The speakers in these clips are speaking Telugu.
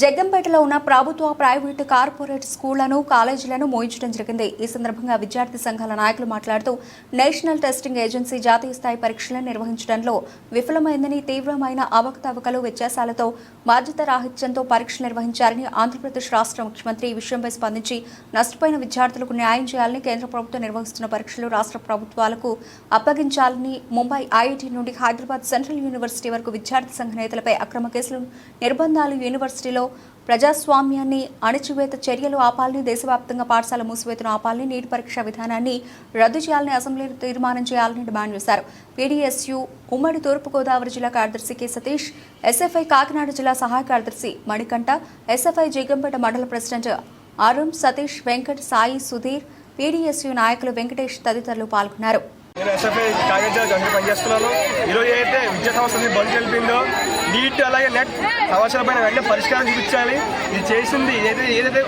జగ్గంపేటలో ఉన్న ప్రభుత్వ, ప్రైవేటు, కార్పొరేట్ స్కూళ్లను, కాలేజీలను మోయించడం జరిగింది. ఈ సందర్భంగా విద్యార్థి సంఘాల నాయకులు మాట్లాడుతూ నేషనల్ టెస్టింగ్ ఏజెన్సీ జాతీయ స్థాయి పరీక్షలను నిర్వహించడంలో విఫలమైందని, తీవ్రమైన అవకతవకలు, వ్యత్యాసాలతో, బాధ్యత రాహిత్యంతో పరీక్షలు నిర్వహించారని, ఆంధ్రప్రదేశ్ రాష్ట్ర ముఖ్యమంత్రి ఈ విషయంపై స్పందించి నష్టపోయిన విద్యార్థులకు న్యాయం చేయాలని, కేంద్ర ప్రభుత్వం నిర్వహిస్తున్న పరీక్షలు రాష్ట్ర ప్రభుత్వాలకు అప్పగించాలని, ముంబై ఐఐటీ నుండి హైదరాబాద్ సెంట్రల్ యూనివర్సిటీ వరకు విద్యార్థి సంఘ నేతలపై అక్రమ కేసులు, నిర్బంధాలు, యూనివర్సిటీలో ప్రజాస్వామ్యాన్ని అణచివేత చర్యలు ఆపాలని, దేశవ్యాప్తంగా పాఠశాల మూసివేతను ఆపాలని, నీటి పరీక్ష విధానాన్ని రద్దు చేయాలని అసెంబ్లీలో తీర్మానం చేయాలని డిమాండ్ చేశారు. పీడీఎస్యూ ఉమ్మడి తూర్పుగోదావరి జిల్లా కార్యదర్శి కె సతీష్, ఎస్ఎఫ్ఐ కాకినాడ జిల్లా సహాయ కార్యదర్శి మణికంఠ, ఎస్ఎఫ్ఐ జగ్గంపేట మండల ప్రెసిడెంట్ అరుణ్, సతీష్, వెంకట్, సాయి, సుధీర్, పీడీఎస్యూ నాయకులు వెంకటేష్ తదితరులు పాల్గొన్నారు. నేను ఎస్ఎఫ్ఐ కాకినాడ జిల్లా పనిచేస్తున్నాను. ఈరోజు ఏదైతే విద్యా సంస్థ బంద్ కలిపిందో, నీట్ అలాగే నెట్ సమస్యల పైన వెంటనే పరిష్కారం చూపించాలి. ఇది చేసింది ఏదైతే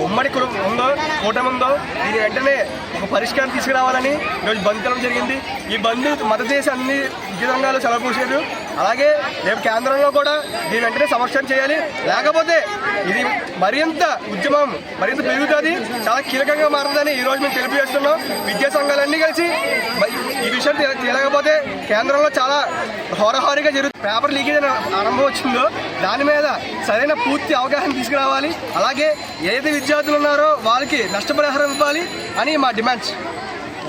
ఉమ్మడి ఉందో, కూటమి ఉందో, దీని వెంటనే ఒక పరిష్కారం తీసుకురావాలని ఈరోజు బంద్ కలవడం జరిగింది. ఈ బంద్ మద్దతు చేసి అన్ని విద్యా సంఘాలు సెలవుసేరు. అలాగే రేపు కేంద్రంలో కూడా దీని వెంటనే సమస్యలు చేయాలి. లేకపోతే ఇది మరింత ఉద్యమం మరింత పెరుగుతుంది, చాలా కీలకంగా మారుతుందని ఈరోజు మేము తెలియజేస్తున్నాం. విద్యా సంఘాలన్నీ కలిసి ఈ విషయం తేలకపోతే కేంద్రంలో చాలా హోరహోరీగా జరుగుతుంది. పేపర్ లీకేజ్ ఆరంభం వచ్చిందో దాని మీద సరైన పూర్తి అవగాహన తీసుకురావాలి. అలాగే ఏదైతే విద్యార్థులు ఉన్నారో వాళ్ళకి నష్టపరిహారం ఇవ్వాలి అని మా డిమాండ్స్.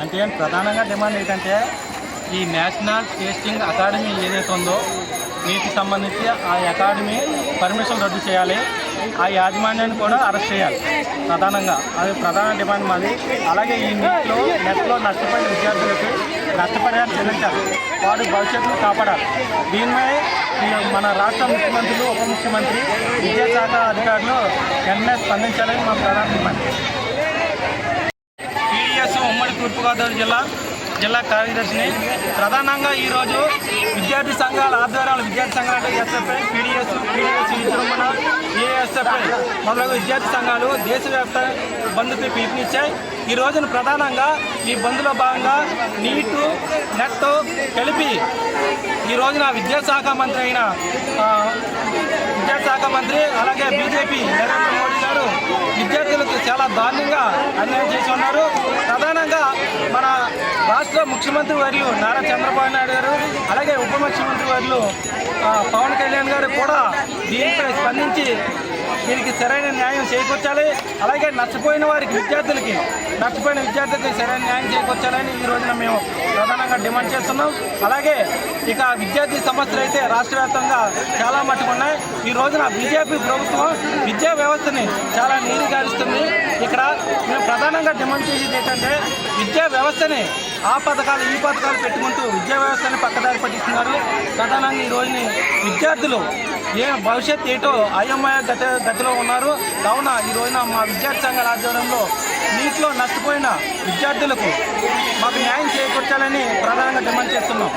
అంటే ప్రధానంగా డిమాండ్ ఏంటంటే ఈ నేషనల్ టెస్టింగ్ అకాడమీ ఏదైతే ఉందో నీటికి సంబంధించి ఆ అకాడమీ పర్మిషన్ రద్దు చేయాలి, ఆ యాజమాన్యాన్ని కూడా అరెస్ట్ చేయాలి. ప్రధానంగా అది ప్రధాన డిమాండ్ మాది. అలాగే ఈ నెట్లో నష్టపోయిన విద్యార్థులకి నష్టపరిహారం చెల్లించాలి, వారి భవిష్యత్తును కాపాడాలి. దీనిపై మన రాష్ట్ర ముఖ్యమంత్రులు, ఉప ముఖ్యమంత్రి, విద్యాశాఖ అధికారులు వెంటనే స్పందించాలని మా ప్రధాన డిమాండ్. పీడీఎస్ ఉమ్మడి తూర్పుగోదావరి జిల్లా కార్యదర్శిని. ప్రధానంగా ఈరోజు విద్యార్థి సంఘాల ఆధ్వర్యాలు, విద్యార్థి సంఘాలు అంటే ఎస్ఎఫ్ఐ, పీడీఎస్ విజృంభణ, ఏఎస్ఎఫ్ఐ మొదలగు విద్యార్థి సంఘాలు దేశవ్యాప్త బంద్కు పిలుపునిచ్చాయి. ఈ రోజున ప్రధానంగా ఈ బంద్లో భాగంగా నీటు, నెట్ కలిపి ఈ రోజున విద్యాశాఖ మంత్రి అలాగే బీజేపీ నరేంద్ర మోడీ గారు విద్యార్థులకు చాలా దారుణంగా అన్యాయం చేసి ఉన్నారు. ప్రధానంగా మన రాష్ట్ర ముఖ్యమంత్రి వర్యులు నారా చంద్రబాబు నాయుడు గారు, అలాగే ఉప ముఖ్యమంత్రి వర్యులు పవన్ కళ్యాణ్ గారు కూడా దీనిపై స్పందించి దీనికి సరైన న్యాయం చేకూర్చాలి. అలాగే నష్టపోయిన విద్యార్థులకి సరైన న్యాయం చేకూర్చాలని ఈ రోజున మేము ప్రధానంగా డిమాండ్ చేస్తున్నాం. అలాగే ఇక విద్యార్థి సమస్యలు అయితే రాష్ట్ర వ్యాప్తంగా చాలా మట్టుకు ఉన్నాయి. ఈ రోజున బీజేపీ ప్రభుత్వం విద్యా వ్యవస్థని చాలా నీరుగారుస్తుంది. ఇక్కడ మేము ప్రధానంగా డిమాండ్ చేసేది ఏంటంటే విద్యా వ్యవస్థని ఆ పథకాలు ఈ పథకాలు పెట్టుకుంటూ విద్యా వ్యవస్థని పక్కదారి పట్టిస్తున్నారు. ప్రధానంగా ఈ రోజుని విద్యార్థులు భవిష్యత్ ఏటో అయోమయ గతిలో ఉన్నారు. కావున ఈ రోజున మా విద్యార్థి సంఘాల ఆధ్వర్యంలో నీటిలో నష్టపోయిన విద్యార్థులకు మాకు న్యాయం చేకూర్చాలని ప్రధానంగా డిమాండ్ చేస్తున్నాం.